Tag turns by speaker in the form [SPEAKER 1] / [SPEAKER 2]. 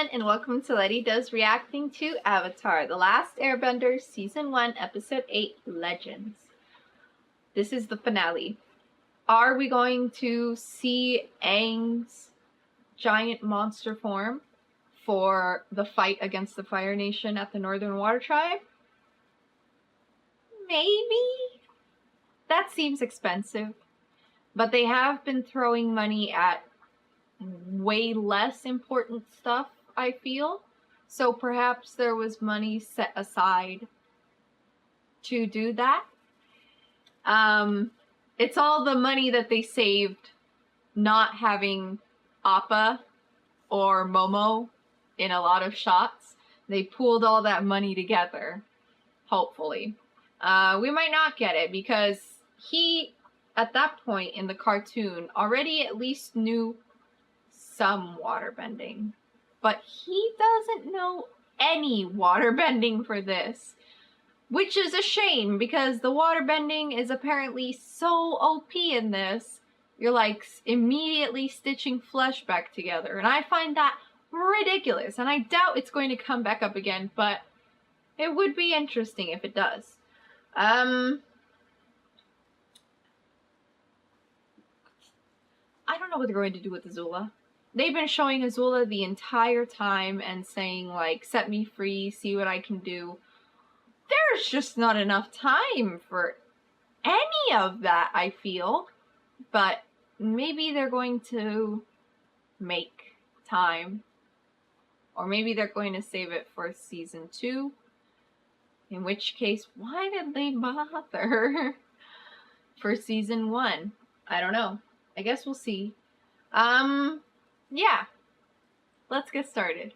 [SPEAKER 1] everyone, and welcome to Lety Does Reacting to Avatar, The Last Airbender, Season 1, Episode 8, Legends. This is the finale. Are we going to see Aang's giant monster form for the fight against the Fire Nation at the Northern Water Tribe? Maybe? That seems expensive. But they have been throwing money at way less important stuff, I feel. So perhaps there was money set aside to do that. It's all the money that they saved not having Appa or Momo in a lot of shots. They pooled all that money together, hopefully. We might not get it because he, at that point in the cartoon, already at least knew some waterbending, but he doesn't know any waterbending for this, which is a shame because the waterbending is apparently so OP in this. You're like immediately stitching flesh back together, and I find that ridiculous, and I doubt it's going to come back up again, but it would be interesting if it does. I don't know what they're going to do with Azula. They've been showing Azula the entire time and saying, like, set me free, see what I can do. There's just not enough time for any of that, I feel. But maybe they're going to make time. Or maybe they're going to save it for Season 2. In which case, why did they bother for Season 1? I don't know. I guess we'll see. Yeah, let's get started.